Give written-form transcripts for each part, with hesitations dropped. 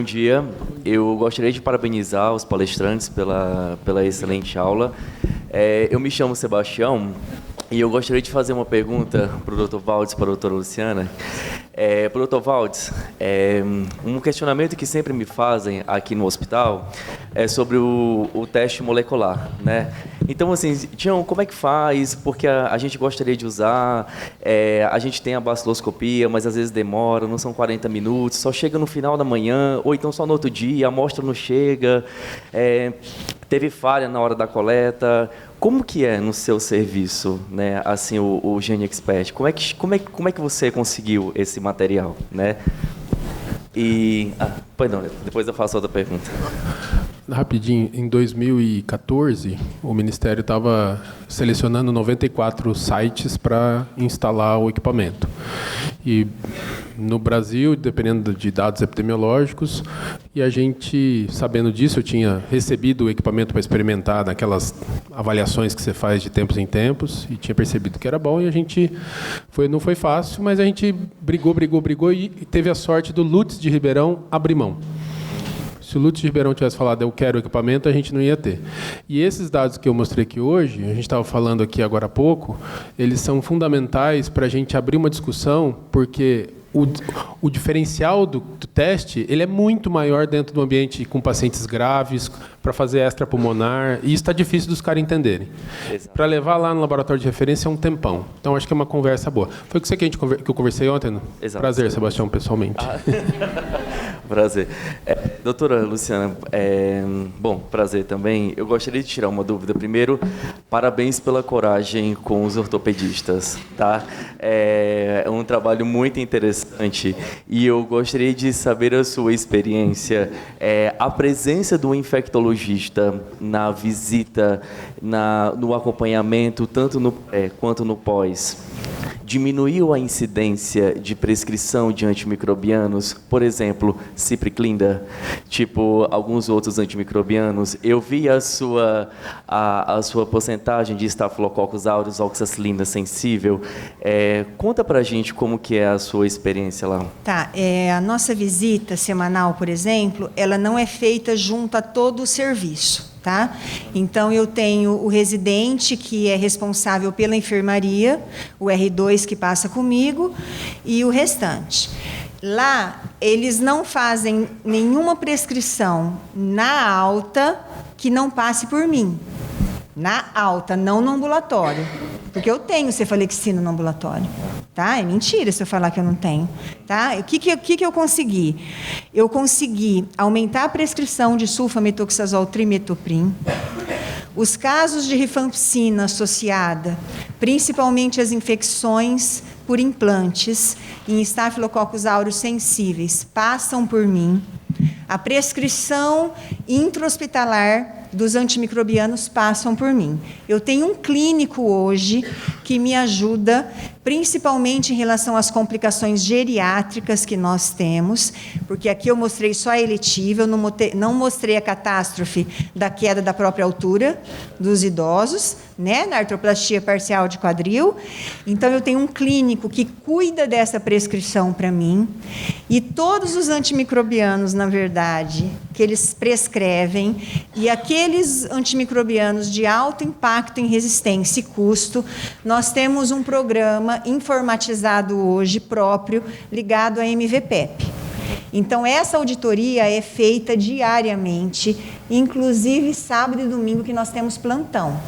bom dia. Eu gostaria de parabenizar os palestrantes pela excelente aula. Eu me chamo Sebastião e eu gostaria de fazer uma pergunta para o Dr. Valdes e para a doutora Luciana. Para o Dr. Valdes, um questionamento que sempre me fazem aqui no hospital é sobre o teste molecular, né? Então, assim, Tião, como é que faz? Porque a gente gostaria de usar, a gente tem a baciloscopia, mas às vezes demora, não são 40 minutos, só chega no final da manhã, ou então só no outro dia, a amostra não chega, teve falha na hora da coleta. Como que é no seu serviço, né? Assim, o Gene Expert? Como é que você conseguiu esse material, né? Perdão, depois eu faço outra pergunta. Rapidinho, em 2014, o Ministério estava selecionando 94 sites para instalar o equipamento. E no Brasil, dependendo de dados epidemiológicos, e a gente, sabendo disso, eu tinha recebido o equipamento para experimentar naquelas avaliações que você faz de tempos em tempos, e tinha percebido que era bom, e a gente não foi fácil, mas a gente brigou, e teve a sorte do Lutz de Ribeirão abrir mão. Se o Lutz de Ribeirão tivesse falado eu quero o equipamento, a gente não ia ter. E esses dados que eu mostrei aqui hoje, a gente estava falando aqui agora há pouco, eles são fundamentais para a gente abrir uma discussão, porque o diferencial do teste ele é muito maior dentro do ambiente com pacientes graves, para fazer extrapulmonar, e isso está difícil dos caras entenderem. Para levar lá no laboratório de referência é um tempão. Então, acho que é uma conversa boa. Foi com você que eu conversei ontem? Exato. Prazer, Sebastião, pessoalmente. Prazer. Doutora Luciana, bom, prazer também. Eu gostaria de tirar uma dúvida. Primeiro, parabéns pela coragem com os ortopedistas, tá? É um trabalho muito interessante e eu gostaria de saber a sua experiência. A presença do infectologista na visita, no acompanhamento, tanto no pré quanto no pós, diminuiu a incidência de prescrição de antimicrobianos, por exemplo, Cipreclinda, tipo alguns outros antimicrobianos. Eu vi a sua porcentagem de Staphylococcus aureus oxacilina sensível. Conta pra gente como que é a sua experiência lá. Tá, a nossa visita semanal, por exemplo, ela não é feita junto a todo o serviço. Tá? Então, eu tenho o residente, que é responsável pela enfermaria, o R2 que passa comigo, e o restante. Lá, eles não fazem nenhuma prescrição na alta que não passe por mim. Na alta, não no ambulatório. Porque eu tenho cefalexina no ambulatório. Tá? É mentira se eu falar que eu não tenho. Tá? O que eu consegui? Eu consegui aumentar a prescrição de sulfametoxazol trimetoprim. Os casos de rifampicina associada, principalmente as infecções por implantes em Staphylococcus aureus sensíveis, passam por mim. A prescrição intra-hospitalar dos antimicrobianos passam por mim. Eu tenho um clínico hoje que me ajuda, principalmente em relação às complicações geriátricas que nós temos, porque aqui eu mostrei só a eletiva, eu não mostrei a catástrofe da queda da própria altura dos idosos, né, na artroplastia parcial de quadril. Então, eu tenho um clínico que cuida dessa prescrição para mim, e todos os antimicrobianos, na verdade, que eles prescrevem, e aqueles antimicrobianos de alto impacto em resistência e custo, nós temos um programa informatizado hoje próprio, ligado à MVPEP. Então, essa auditoria é feita diariamente, inclusive sábado e domingo, que nós temos plantão.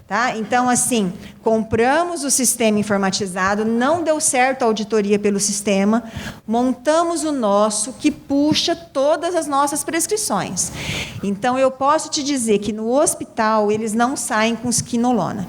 Tá? Então, assim, compramos o sistema informatizado, não deu certo a auditoria pelo sistema, montamos o nosso, que puxa todas as nossas prescrições. Então, eu posso te dizer que no hospital eles não saem com quinolona.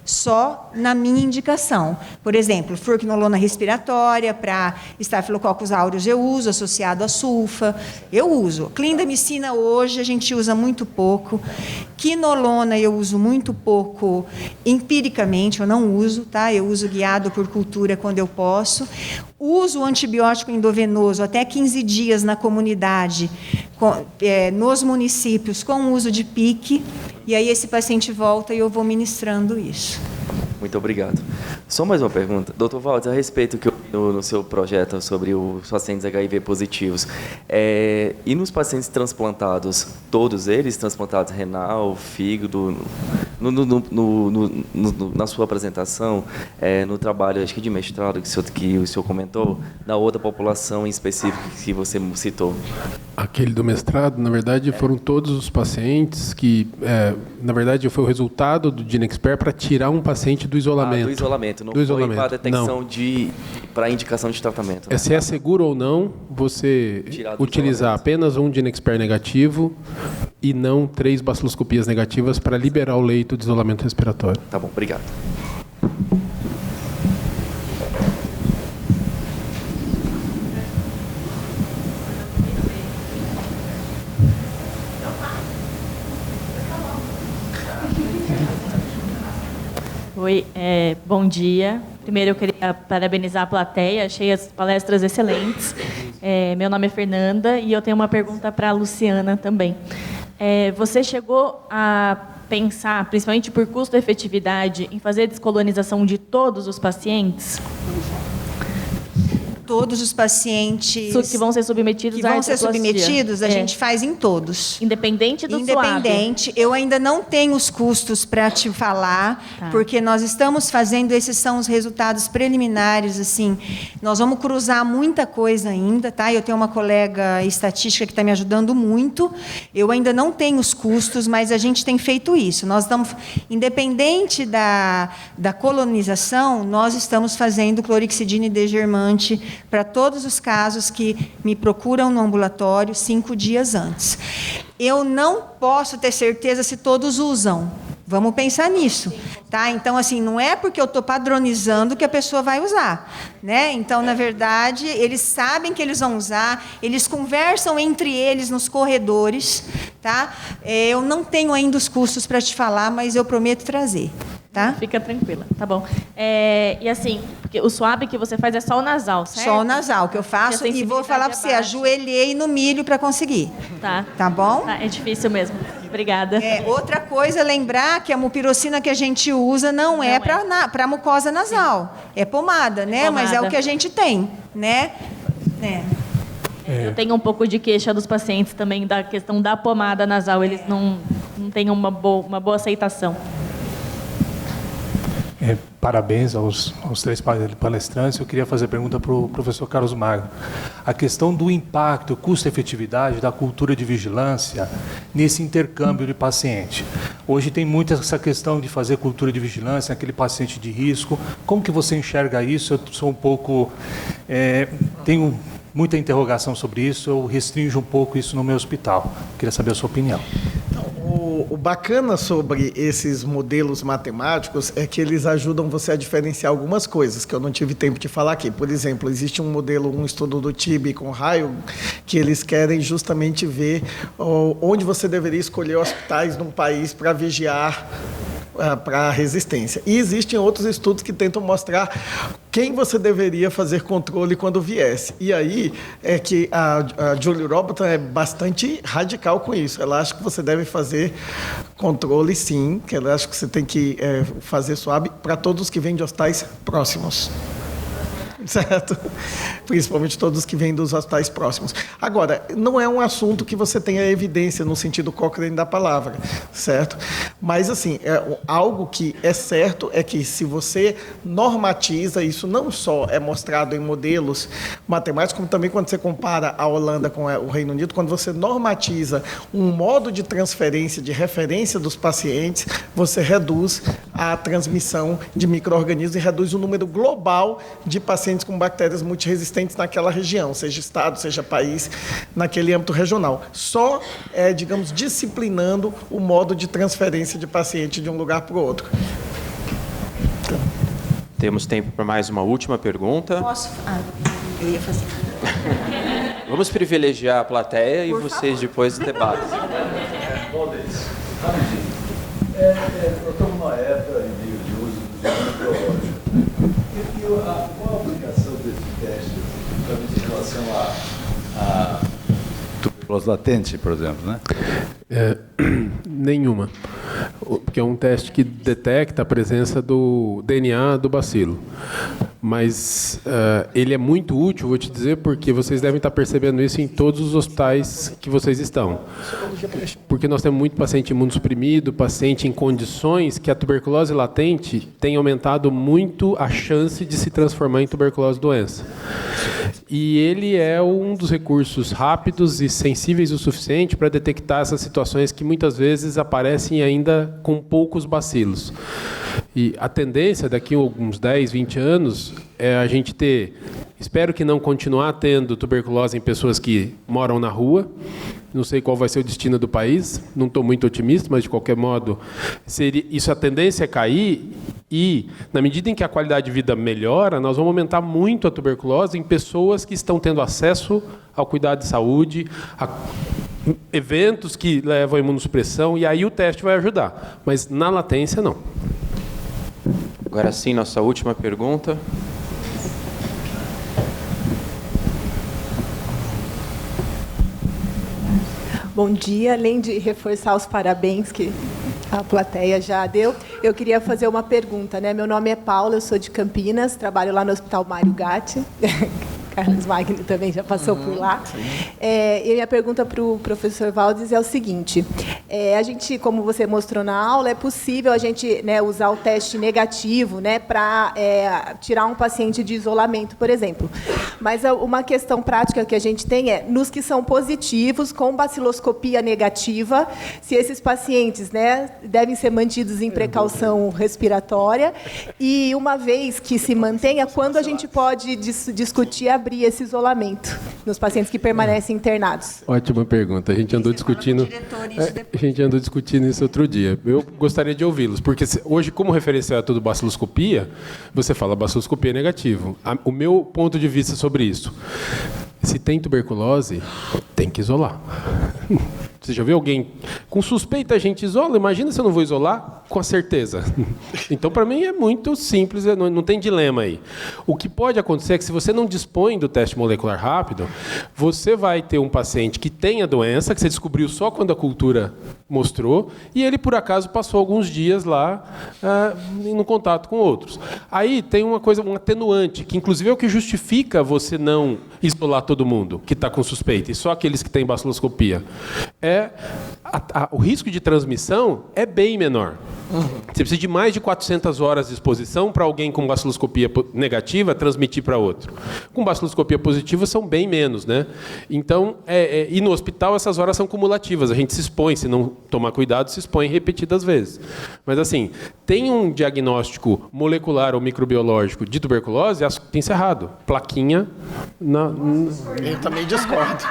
Só na minha indicação. Por exemplo, fluorquinolona respiratória para Staphylococcus aureus eu uso, associado a sulfa, eu uso. Clindamicina hoje a gente usa muito pouco. Quinolona eu uso muito pouco empiricamente, eu não uso, tá? Eu uso guiado por cultura quando eu posso. Uso o antibiótico endovenoso até 15 dias na comunidade, nos municípios, com o uso de PIC, e aí esse paciente volta e eu vou ministrando isso. Muito obrigado. Só mais uma pergunta. Dr. Valdes, a respeito que eu no seu projeto sobre os pacientes HIV positivos. E nos pacientes transplantados, todos eles transplantados renal, fígado, na sua apresentação, no trabalho, acho que de mestrado que o senhor comentou, na outra população em específico que você citou? Aquele do mestrado, na verdade, foram todos os pacientes que, na verdade, foi o resultado do GeneXpert para tirar um paciente do isolamento. Do isolamento, não do foi isolamento. para a detecção para indicação de tratamento. Né? Se é seguro ou não você utilizar apenas um GeneXpert negativo e não 3 baciloscopias negativas para liberar o leito de isolamento respiratório. Tá bom, obrigado. Oi, bom dia. Primeiro eu queria parabenizar a plateia, achei as palestras excelentes. Meu nome é Fernanda e eu tenho uma pergunta para a Luciana também. Você chegou a pensar, principalmente por custo-efetividade, em fazer a descolonização de todos os pacientes? Todos os pacientes que vão ser submetidos à artroplastia. A gente faz em todos. Independente do Independente. Eu ainda não tenho os custos para te falar, porque nós estamos fazendo, esses são os resultados preliminares, assim. Nós vamos cruzar muita coisa ainda, tá? Eu tenho uma colega estatística que está me ajudando muito. Eu ainda não tenho os custos, mas a gente tem feito isso. Nós estamos, independente da colonização, nós estamos fazendo clorexidina degermante para todos os casos que me procuram no ambulatório 5 dias antes. Eu não posso ter certeza se todos usam. Vamos pensar nisso, tá? Então, assim, não é porque eu estou padronizando que a pessoa vai usar, né? Então, na verdade, eles sabem que eles vão usar, eles conversam entre eles nos corredores, tá? Eu não tenho ainda os custos para te falar, mas eu prometo trazer. Tá? Fica tranquila, tá bom. E assim, porque o swab que você faz é só o nasal, certo? Só o nasal que eu faço e vou falar para você, ajoelhei no milho para conseguir. Tá bom? Tá, é difícil mesmo. Obrigada. Outra coisa, lembrar que a mupirocina que a gente usa não é para mucosa nasal. É pomada, né? Pomada. Mas é o que a gente tem, né? Eu tenho um pouco de queixa dos pacientes também da questão da pomada nasal. Eles não têm uma boa aceitação. Parabéns aos 3 palestrantes. Eu queria fazer a pergunta para o professor Carlos Magno. A questão do impacto, custo-efetividade da cultura de vigilância nesse intercâmbio de paciente. Hoje tem muito essa questão de fazer cultura de vigilância naquele paciente de risco. Como que você enxerga isso? Eu sou um pouco... tenho muita interrogação sobre isso, eu restringo um pouco isso no meu hospital. Queria saber a sua opinião. O bacana sobre esses modelos matemáticos é que eles ajudam você a diferenciar algumas coisas que eu não tive tempo de falar aqui. Por exemplo, existe um estudo do TIB com raio, que eles querem justamente ver onde você deveria escolher hospitais num país para vigiar para a resistência. E existem outros estudos que tentam mostrar quem você deveria fazer controle quando viesse. E aí é que a Julie Robertson é bastante radical com isso. Ela acha que você deve fazer controle, sim, que ela acha que você tem que fazer swab para todos que vêm de hospitais próximos. Certo? Principalmente todos que vêm dos hospitais próximos. Agora, não é um assunto que você tenha evidência no sentido Cochrane da palavra, certo? Mas, assim, algo que é certo é que se você normatiza, isso não só é mostrado em modelos matemáticos, como também quando você compara a Holanda com o Reino Unido, quando você normatiza um modo de transferência, de referência dos pacientes, você reduz a transmissão de micro-organismos e reduz o número global de pacientes com bactérias multiresistentes naquela região, seja estado, seja país, naquele âmbito regional. Só, digamos, disciplinando o modo de transferência de paciente de um lugar para o outro. Temos tempo para mais uma última pergunta. Posso? Eu ia fazer. Vamos privilegiar a plateia e vocês depois debatem. Eu estou numa época de uso do microbiológico. Qual a aplicação desse teste em relação a tuberculose latente, por exemplo, né? Nenhuma. Porque é um teste que detecta a presença do DNA do bacilo. Mas ele é muito útil, vou te dizer, porque vocês devem estar percebendo isso em todos os hospitais que vocês estão. Porque nós temos muito paciente imunossuprimido, paciente em condições que a tuberculose latente tem aumentado muito a chance de se transformar em tuberculose doença. E ele é um dos recursos rápidos e sensíveis o suficiente para detectar essas situações que muitas vezes aparecem ainda com poucos bacilos. E a tendência daqui a alguns 10, 20 anos é a gente ter, espero que não continuar tendo tuberculose em pessoas que moram na rua. Não sei qual vai ser o destino do país, não estou muito otimista, mas de qualquer modo, a tendência é cair e, na medida em que a qualidade de vida melhora, nós vamos aumentar muito a tuberculose em pessoas que estão tendo acesso ao cuidado de saúde, a eventos que levam à imunossupressão, e aí o teste vai ajudar, mas na latência não. Agora sim, nossa última pergunta. Bom dia. Além de reforçar os parabéns que a plateia já deu, eu queria fazer uma pergunta, né? Meu nome é Paula, eu sou de Campinas, trabalho lá no Hospital Mário Gatti. Carlos Magno também já passou por lá. E a minha pergunta para o professor Valdes é o seguinte: a gente, como você mostrou na aula, é possível a gente, né, usar o teste negativo, né, para tirar um paciente de isolamento, por exemplo. Mas uma questão prática que a gente tem é, nos que são positivos, com baciloscopia negativa, se esses pacientes, né, devem ser mantidos em precaução respiratória, e uma vez que se mantenha, quando a gente pode discutir abrir esse isolamento nos pacientes que permanecem internados? Ótima pergunta. A gente andou discutindo isso outro dia. Eu gostaria de ouvi-los, porque hoje, como referencial a tudo baciloscopia, você fala baciloscopia negativo. O meu ponto de vista sobre isso: se tem tuberculose, tem que isolar. Você já viu alguém com suspeita, a gente isola? Imagina se eu não vou isolar com a certeza. Então, para mim, é muito simples, não tem dilema aí. O que pode acontecer é que, se você não dispõe do teste molecular rápido, você vai ter um paciente que tem a doença, que você descobriu só quando a cultura mostrou, e ele, por acaso, passou alguns dias lá no contato com outros. Aí tem um atenuante, que inclusive é o que justifica você não isolar todo mundo que está com suspeita, e só aqueles que têm baciloscopia. O risco de transmissão é bem menor. Você precisa de mais de 400 horas de exposição para alguém com baciloscopia negativa transmitir para outro. Com baciloscopia positiva são bem menos, né? Então, e no hospital essas horas são cumulativas. A gente se expõe, se não tomar cuidado, se expõe repetidas vezes. Mas, assim, tem um diagnóstico molecular ou microbiológico de tuberculose, assunto encerrado. Plaquinha Eu também discordo.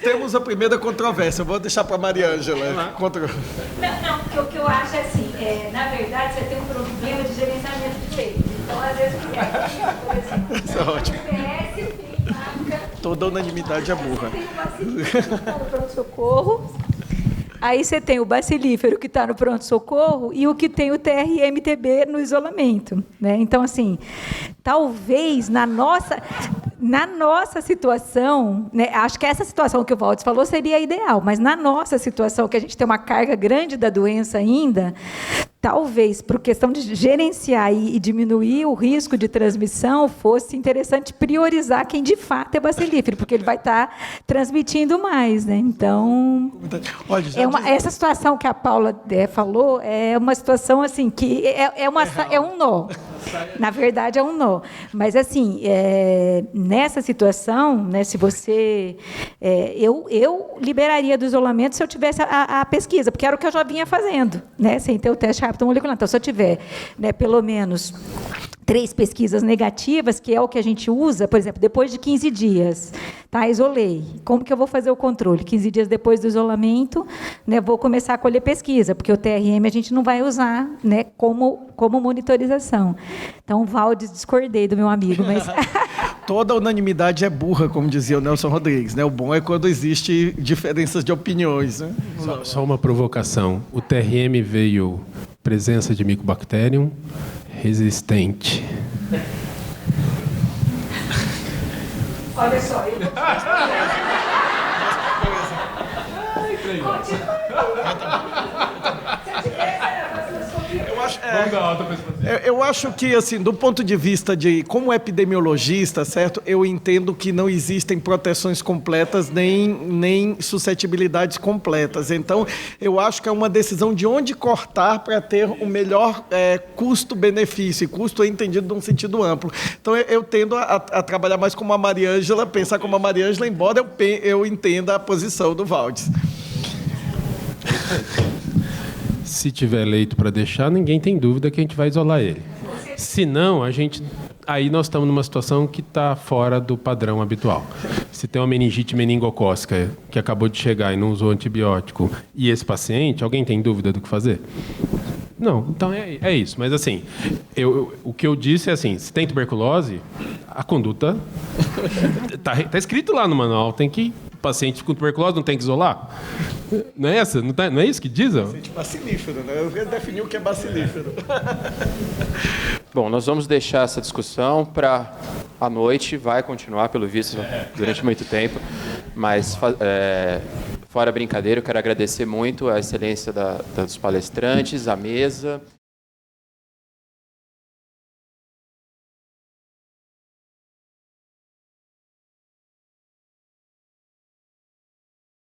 Temos a primeira controvérsia. Eu vou deixar para a Maria Ângela. Não, porque o que eu acho é assim, na verdade, você tem um problema de gerenciamento de leite. Então, às vezes, por exemplo, isso é ótimo. PS tem marca. Toda unanimidade é burra. Tem o bacilífero que está no pronto-socorro. Aí você tem o bacilífero que está no pronto-socorro e o que tem o TRM-TB no isolamento, né? Então, assim, talvez na nossa situação, né, acho que essa situação que o Valdes falou seria ideal, mas na nossa situação, que a gente tem uma carga grande da doença ainda, talvez, por questão de gerenciar e diminuir o risco de transmissão, fosse interessante priorizar quem de fato é bacilífero, porque ele vai estar transmitindo mais, né? Então, essa situação que a Paula falou é uma situação assim que é um nó. Na verdade, é um nó. Mas, assim, nessa situação, né, se você... eu liberaria do isolamento se eu tivesse a pesquisa, porque era o que eu já vinha fazendo, né, sem ter o teste rápido molecular. Então, se eu tiver, né, pelo menos 3 pesquisas negativas, que é o que a gente usa, por exemplo, depois de 15 dias, tá, isolei. Como que eu vou fazer o controle? 15 dias depois do isolamento, né, vou começar a colher pesquisa, porque o TRM a gente não vai usar, né, como monitorização. Então, Valdes, discordei do meu amigo, mas... Toda unanimidade é burra, como dizia o Nelson Rodrigues, né? O bom é quando existe diferenças de opiniões, né? Só uma provocação. O TRM veio presença de Mycobacterium resistente. Olha só, eu vou... eu acho que, assim, do ponto de vista de como epidemiologista, certo? Eu entendo que não existem proteções completas nem suscetibilidades completas. Então, eu acho que é uma decisão de onde cortar para ter o melhor custo-benefício. E custo é entendido num sentido amplo. Então, eu tendo a trabalhar mais como a Mariângela, pensar como a Mariângela, embora eu entenda a posição do Valdes. Se tiver leito para deixar, ninguém tem dúvida que a gente vai isolar ele. Se não, aí nós estamos numa situação que está fora do padrão habitual. Se tem uma meningite meningocócica que acabou de chegar e não usou antibiótico, e esse paciente, alguém tem dúvida do que fazer? Não, então é isso. Mas assim, o que eu disse é assim, se tem tuberculose, a conduta tá escrito lá no manual, tem que o paciente com tuberculose não tem que isolar. Não é essa? Não é isso que diz? Paciente bacilífero, né? Eu defini o que é bacilífero. Bom, nós vamos deixar essa discussão para a noite, vai continuar, pelo visto, durante muito tempo, mas fora brincadeira, eu quero agradecer muito a excelência dos palestrantes, a mesa.